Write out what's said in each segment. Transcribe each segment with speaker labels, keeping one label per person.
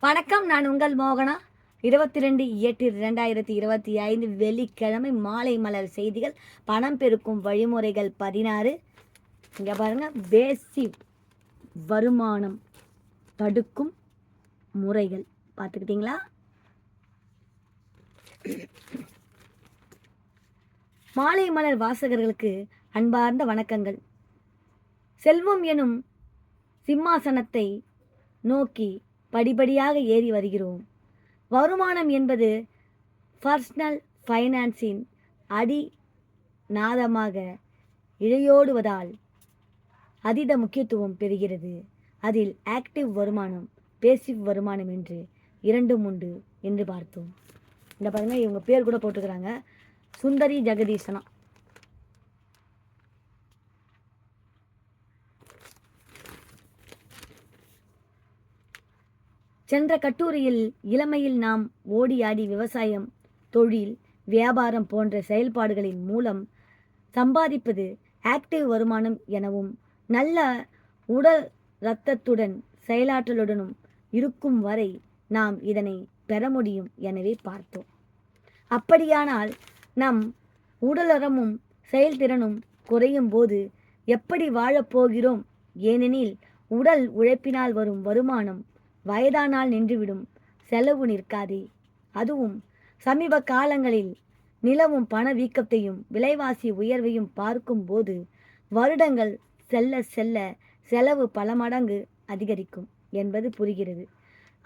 Speaker 1: வணக்கம். நான் உங்கள் மோகனா. 22/8/2025 வெள்ளிக்கிழமை மாலை மலர் செய்திகள். பணம் பெருக்கும் வழிமுறைகள் 16. இங்கே பாருங்க, பேசிவ் வருமானம் தடுக்கும் முறைகள் பார்த்துக்கிட்டிங்களா? மாலை மலர் வாசகர்களுக்கு அன்பார்ந்த வணக்கங்கள். செல்வம் எனும் சிம்மாசனத்தை நோக்கி படிப்படியாக ஏறி வருகிறோம். வருமானம் என்பது பர்சனல் ஃபைனான்ஸின் அடி நாதமாக இழையோடுவதால் அதீத முக்கியத்துவம் பெறுகிறது. அதில் ஆக்டிவ் வருமானம், பேசிவ் வருமானம் என்று இரண்டும் உண்டு என்று பார்த்தோம். இந்த பாருங்க, இவங்க பேர் கூட போட்டுக்கிறாங்க, சுந்தரி ஜெகதீசனா. சென்ற கட்டுரையில் இளமையில் நாம் ஓடி ஆடி விவசாயம், தொழில், வியாபாரம் போன்ற செயல்பாடுகளின் மூலம் சம்பாதிப்பது ஆக்டிவ் வருமானம் எனவும், நல்ல உடல் இரத்தத்துடன் செயலாற்றலுடனும் இருக்கும் வரை நாம் இதனை பெற முடியும் எனவே பார்த்தோம். அப்படியானால் நம் உடலறமும் செயல்திறனும் குறையும் போது எப்படி வாழப்போகிறோம்? ஏனெனில் உடல் உழைப்பினால் வரும் வருமானம் வயதானால் நின்றுவிடும், செலவு நிற்காதே. அதுவும் சமீப காலங்களில் நிலவும் பணவீக்கத்தையும் விலைவாசி உயர்வையும் பார்க்கும்போது வருடங்கள் செல்ல செல்ல செலவு பல மடங்கு அதிகரிக்கும் என்பது புரிகிறது.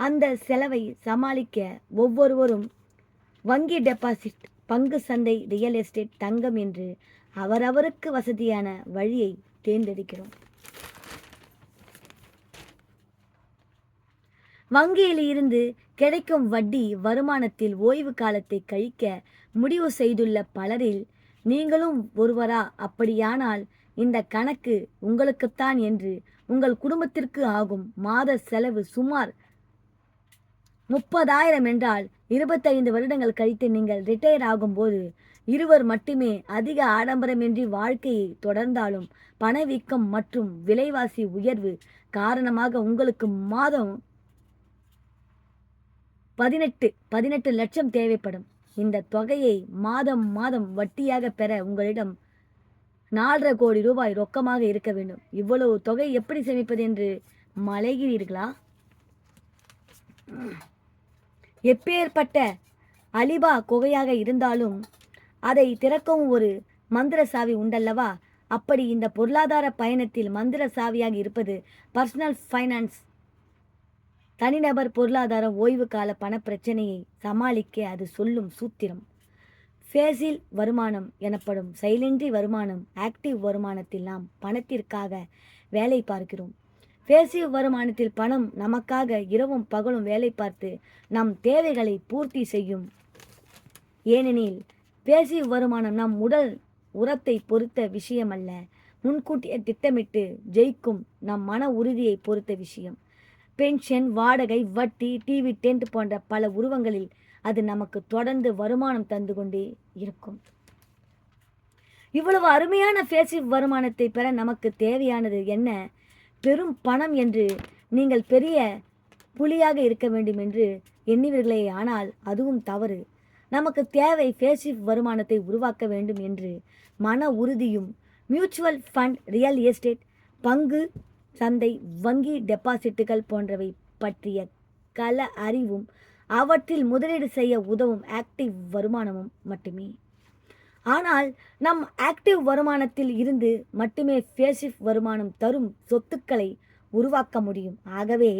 Speaker 1: அந்த செலவை சமாளிக்க ஒவ்வொருவரும் வங்கி டெபாசிட், பங்கு சந்தை, ரியல் எஸ்டேட், தங்கம் என்று அவரவருக்கு வசதியான வழியை தேர்ந்தெடுக்கிறோம். வங்கியில் இருந்து கிடைக்கும் வட்டி வருமானத்தில் ஓய்வு காலத்தை கழிக்க முடிவு செய்துள்ள பலரில் நீங்களும் ஒருவரா? அப்படியானால் இந்த கணக்கு உங்களுக்குத்தான் என்று உங்கள் குடும்பத்திற்கு ஆகும் மாத செலவு சுமார் 30,000 என்றால் 25 வருடங்கள் கழித்து நீங்கள் ரிட்டையர் ஆகும்போது இருவர் மட்டுமே அதிக ஆடம்பரமின்றி வாழ்க்கையை தொடர்ந்தாலும் பணவீக்கம் மற்றும் விலைவாசி உயர்வு காரணமாக உங்களுக்கு மாதம் 18 லட்சம் தேவைப்படும். இந்த தொகையை மாதம் மாதம் வட்டியாக பெற உங்களிடம் 4.5 கோடி ரூபாய் ரொக்கமாக இருக்க வேண்டும். இவ்வளவு தொகை எப்படி சேமிப்பது என்று மலைகிறீர்களா? எப்பேற்பட்ட அலிபா குகையாக இருந்தாலும் அதை திறக்கவும் ஒரு மந்திர சாவி உண்டல்லவா? அப்படி இந்த பொருளாதார பயணத்தில் மந்திர சாவியாக இருப்பது பர்சனல் ஃபைனான்ஸ். தனிநபர் பொருளாதார ஓய்வு கால பண பிரச்சனையை சமாளிக்க அது சொல்லும் சூத்திரம். பேசிவ் வருமானம் எனப்படும் செயலின்றி வருமானம். ஆக்டிவ் வருமானத்தில் நாம் பணத்திற்காக வேலை பார்க்கிறோம். பேசிவ் வருமானத்தில் பணம் நமக்காக இரவும் பகலும் வேலை பார்த்து நம் தேவைகளை பூர்த்தி செய்யும். ஏனெனில் பேசிவ் வருமானம் நம் உடல் உரத்தை பொறுத்த விஷயம் அல்ல, முன்கூட்டிய திட்டமிட்டு ஜெயிக்கும் நம் மன உறுதியை பொறுத்த விஷயம். பென்ஷன், வாடகை, வட்டி, டிவி, டென்ட் போன்ற பல உருவங்களில் அது நமக்கு தொடர்ந்து வருமானம் தந்து கொண்டே இருக்கும். இவ்வளவு அருமையான பேசிவ் வருமானத்தை பெற நமக்கு தேவையானது என்ன? பெரும் பணம் என்று நீங்கள் பெரிய புலியாக இருக்க வேண்டும் என்று எண்ணுவீர்களே, ஆனால் அதுவும் தவறு. நமக்கு தேவை பேசிவ் வருமானத்தை உருவாக்க வேண்டும் என்று மன உறுதியும், மியூச்சுவல் ஃபண்ட், ரியல் எஸ்டேட், பங்கு சந்தை, வங்கி டெபாசிட்டுகள் போன்றவை பற்றிய கல அறிவும் அவற்றில் முதலீடு செய்ய உதவும் ஆக்டிவ் வருமானமும் மட்டுமே. ஆனால் நம் ஆக்டிவ் வருமானத்தில் இருந்து மட்டுமே பேசிவ் வருமானம் தரும் சொத்துக்களை உருவாக்க முடியும். ஆகவே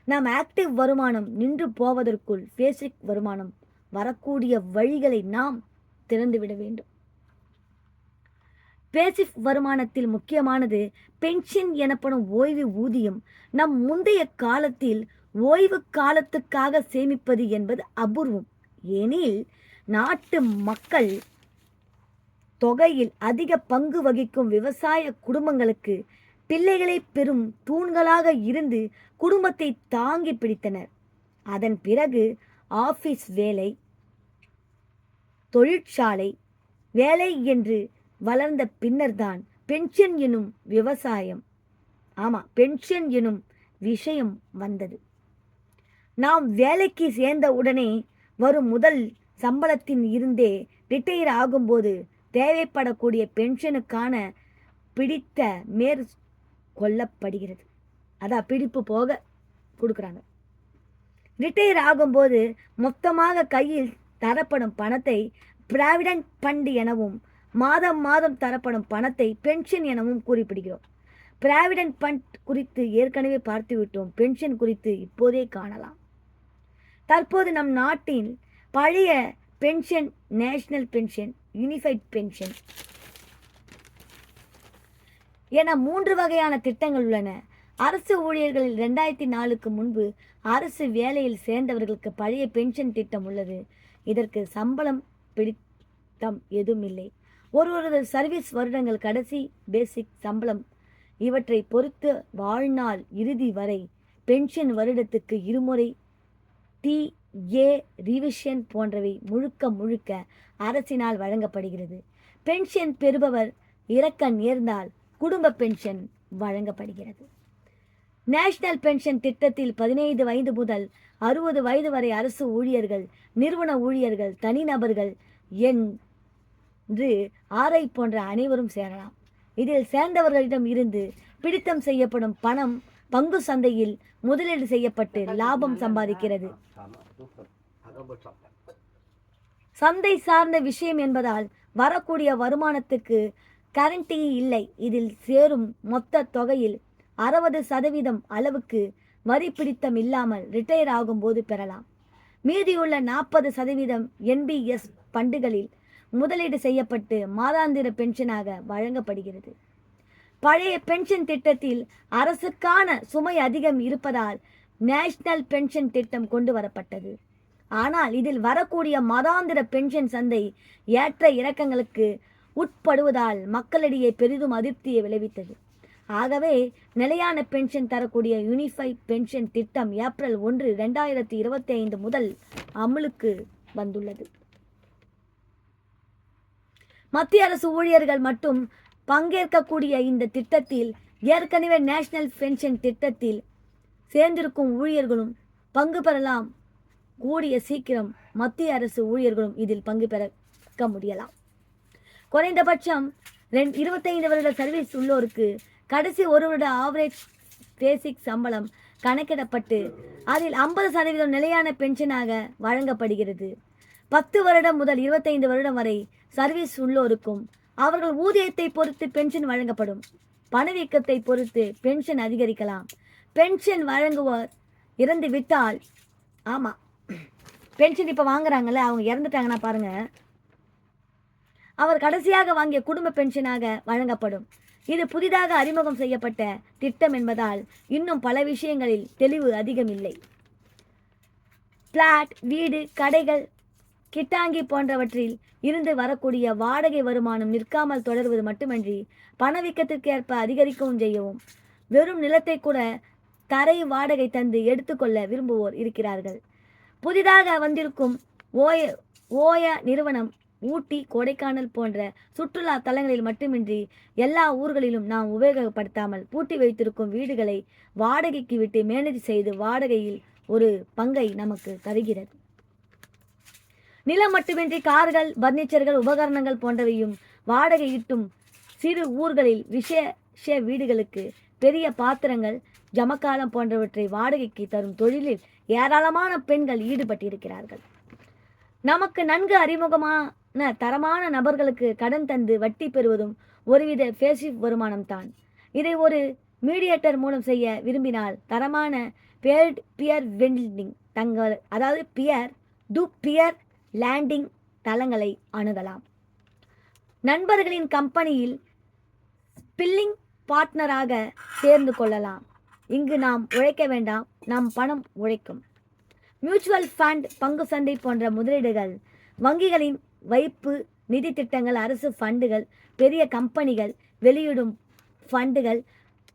Speaker 1: நம் ஆக்டிவ் வருமானம் நின்று போவதற்குள் பேசிவ் வருமானம் வரக்கூடிய வழிகளை நாம் திறந்துவிட வேண்டும். பேசிவ் வருமானத்தில் முக்கியமானது பென்ஷன் எனப்படும் ஓய்வு ஊதியம். நம் முந்தைய காலத்தில் ஓய்வு காலத்துக்காக சேமிப்பது என்பது அபூர்வம். எனில் நாட்டு மக்கள் தொகையில் அதிக பங்கு வகிக்கும் விவசாய குடும்பங்களுக்கு பிள்ளைகளை பெரும் தூண்களாக இருந்து குடும்பத்தை தாங்கி பிடித்தனர். அதன் பிறகு ஆபீஸ் வேலை, தொழிற்சாலை வேலை என்று வளர்ந்த பின்னர்தான் பென்ஷன் எனும் பென்ஷன் எனும் விஷயம் வந்தது. நாம் வேலைக்கு சேர்ந்த உடனே வரும் முதல் சம்பளத்தின் இருந்தே ரிட்டையர் ஆகும்போது தேவைப்படக்கூடிய பென்ஷனுக்கான பிடித்த மேற்கொள்ளப்படுகிறது. அதான் பிடிப்பு போக கொடுக்குறாங்க. ரிட்டையர் ஆகும்போது மொத்தமாக கையில் தரப்படும் பணத்தை ப்ராவிடன்ட் ஃபண்ட் எனவும் மாதம் மாதம் தரப்படும் பணத்தை பென்ஷன் எனவும் குறிப்பிடுகிறோம். ப்ராவிடன்ட் ஃபண்ட் குறித்து ஏற்கனவே பார்த்துவிட்டோம். பென்ஷன் குறித்து இப்போதே காணலாம். தற்போது நம் நாட்டின் பழைய pension, national pension, unified pension என 3 வகையான திட்டங்கள் உள்ளன. அரசு ஊழியர்களில் 2004க்கு முன்பு அரசு வேலையில் சேர்ந்தவர்களுக்கு பழைய பென்ஷன் திட்டம் உள்ளது. இதற்கு சம்பளம் பிடித்தம் எதுவும் இல்லை. ஒரு சர்வீஸ் வருடங்கள், கடைசி பேசிக் சம்பளம் இவற்றை பொறுத்து வாழ்நாள் இறுதி வரை பென்ஷன் வருடத்துக்கு 2 முறை TA ரிவிஷன் போன்றவை முழுக்க அரசினால் வழங்கப்படுகிறது. பென்ஷன் பெறுபவர் இறக்க நேர்ந்தால் குடும்ப பென்ஷன் வழங்கப்படுகிறது. நேஷனல் பென்ஷன் திட்டத்தில் 15 வயது முதல் 60 வயது வரை அரசு ஊழியர்கள், நிறுவன ஊழியர்கள், தனிநபர்கள் என்று RI போன்ற அனைவரும் சேரலாம். இதில் சேர்ந்தவர்களிடம் இருந்து பிடித்தம் செய்யப்படும் பணம் பங்கு சந்தையில் முதலீடு செய்யப்பட்டு லாபம் சம்பாதிக்கிறது. சந்தை சார்ந்த விஷயம் என்பதால் வரக்கூடிய வருமானத்துக்கு கரண்டி இல்லை. இதில் சேரும் மொத்த தொகையில் 60% அளவுக்கு வரி பிடித்தம் இல்லாமல் ரிட்டையர் ஆகும்போது பெறலாம். மீதியுள்ள 40% NBS ஃபண்டுகளில் முதலீடு செய்யப்பட்டு மாதாந்திர பென்ஷனாக வழங்கப்படுகிறது. பழைய பென்ஷன் திட்டத்தில் அரசுக்கான சுமை அதிகம் இருப்பதால் நேஷனல் பென்ஷன் திட்டம் கொண்டு வரப்பட்டது. ஆனால் இதில் வரக்கூடிய மாதாந்திர பென்ஷன் சந்தை ஏற்ற இறக்கங்களுக்கு உட்படுவதால் மக்களிடையே பெரிதும் அதிருப்தியை விளைவித்தது. ஆகவே நிலையான பென்ஷன் தரக்கூடிய யூனிஃபைட் பென்ஷன் திட்டம் ஏப்ரல் 1, 2025 முதல் அமலுக்கு வந்துள்ளது. மத்திய அரசு ஊழியர்கள் மட்டும் பங்கேற்கக்கூடிய இந்த திட்டத்தில் ஏற்கனவே நேஷனல் பென்ஷன் திட்டத்தில் சேர்ந்திருக்கும் ஊழியர்களும் பங்கு பெறலாம். கூடிய சீக்கிரம் மத்திய அரசு ஊழியர்களும் இதில் பங்கு பெற முடியலாம். குறைந்தபட்சம் 25 வருட சர்வீஸ் உள்ளோருக்கு கடைசி 1 வருட ஆவரேஜ் பேசிக் சம்பளம் கணக்கிடப்பட்டு அதில் 50% நிலையான பென்ஷனாக வழங்கப்படுகிறது. 10 வருடம் முதல் 25 வருடம் வரை சர்வீஸ் உள்ளோருக்கும் அவர்கள் ஊதியத்தை பொறுத்து பென்ஷன் வழங்கப்படும். பணவீக்கத்தை பொறுத்து பென்ஷன் அதிகரிக்கலாம். பென்ஷன் வழங்குவோர் இறந்து விட்டால், ஆமாம், பென்ஷன் இப்போ வாங்குறாங்கல்ல, அவங்க இறந்துட்டாங்கன்னா பாருங்க, அவர் கடைசியாக வாங்கிய குடும்ப பென்ஷனாக வழங்கப்படும். இது புதிதாக அறிமுகம் செய்யப்பட்ட திட்டம் என்பதால் இன்னும் பல விஷயங்களில் தெளிவு அதிகம் இல்லை. பிளாட், வீடு, கடைகள், கிட்டாங்கி போன்றவற்றில் இருந்து வரக்கூடிய வாடகை வருமானம் நிற்காமல் தொடர்வது மட்டுமன்றி பணவீக்கத்திற்கு ஏற்ப அதிகரிக்கவும் செய்யவும் வெறும் நிலத்தை கூட தரை வாடகை தந்து எடுத்துக்கொள்ள விரும்புவோர் இருக்கிறார்கள். புதிதாக வந்திருக்கும் ஓய நிறுவனம் ஊட்டி, கொடைக்கானல் போன்ற சுற்றுலா தலங்களில் மட்டுமின்றி எல்லா ஊர்களிலும் நாம் உபயோகப்படுத்தாமல் பூட்டி வைத்திருக்கும் வீடுகளை வாடகைக்கு விட்டு மேனேஜ் செய்து வாடகையில் ஒரு பங்கை நமக்கு தருகிறது. நிலம் மட்டுமின்றி கார்கள், பர்னிச்சர்கள், உபகரணங்கள் போன்றவையும் வாடகையிட்டும் சிறு ஊர்களில் விசேஷ வீடுகளுக்கு பெரிய பாத்திரங்கள், ஜமக்காலம் போன்றவற்றை வாடகைக்கு தரும் தொழிலில் ஏராளமான பெண்கள் ஈடுபட்டிருக்கிறார்கள். நமக்கு நன்கு அறிமுகமான தரமான நபர்களுக்கு கடன் தந்து வட்டி பெறுவதும் ஒருவித பேசிவ் வருமானம்தான். இதை ஒரு மீடியேட்டர் மூலம் செய்ய விரும்பினால் தரமான பியர் வெண்டிங் அதாவது பியர் லேண்டிங் தளங்களை அணுகலாம். நண்பர்களின் கம்பெனியில் ஸ்பில்லிங் பார்ட்னராக சேர்ந்து கொள்ளலாம். இங்கு நாம் உழைக்க வேண்டாம், நம் பணம் உழைக்கும். மியூச்சுவல் ஃபண்ட், பங்கு சந்தை போன்ற முதலீடுகள், வங்கிகளின் வைப்பு நிதி திட்டங்கள், அரசு ஃபண்டுகள், பெரிய கம்பெனிகள் வெளியிடும் ஃபண்டுகள்,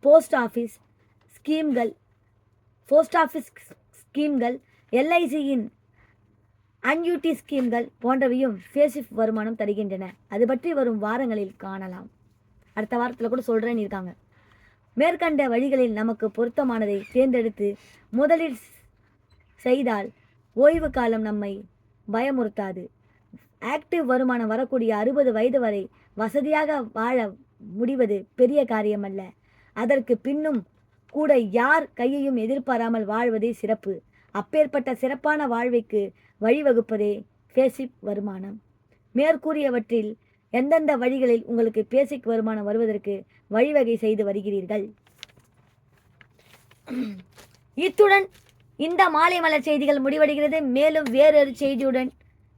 Speaker 1: போஸ்ட் ஆஃபீஸ் ஸ்கீம்கள், LICயின் அன்யூட்டி ஸ்கீம்கள் போன்றவையும் பேசிவ் வருமானம் தருகின்றன. அது பற்றி வரும் வாரங்களில் காணலாம். அடுத்த வாரத்தில் கூட சொல்கிறேன்னு இருக்காங்க. மேற்கண்ட வழிகளில் நமக்கு பொருத்தமானதை தேர்ந்தெடுத்து முதலில் செய்தால் ஓய்வு காலம் நம்மை பயமுறுத்தாது. ஆக்டிவ் வருமானம் வரக்கூடிய 60 வயது வரை வசதியாக வாழ முடிவது பெரிய காரியமல்ல. அதற்கு பின்னும் கூட யார் கையையும் எதிர்பாராமல் வாழ்வதே சிறப்பு. அப்பேற்பட்ட சிறப்பான வாழ்வைக்கு வழிவகுப்பதே பேசிவ் வருமானம். மேற்கூறியவற்றில் எந்தெந்த வழிகளில் உங்களுக்கு பேசிக் வருமானம் வருவதற்கு வழிவகை செய்து வருகிறீர்கள்? இத்துடன் இந்த மாலை மலர் செய்திகள் முடிவடைகிறது. மேலும் வேறொரு செய்தியுடன்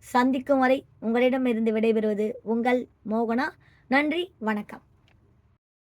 Speaker 1: சந்திக்கும் வரை உங்களிடமிருந்து விடைபெறுவது உங்கள் மோகனா. நன்றி, வணக்கம்.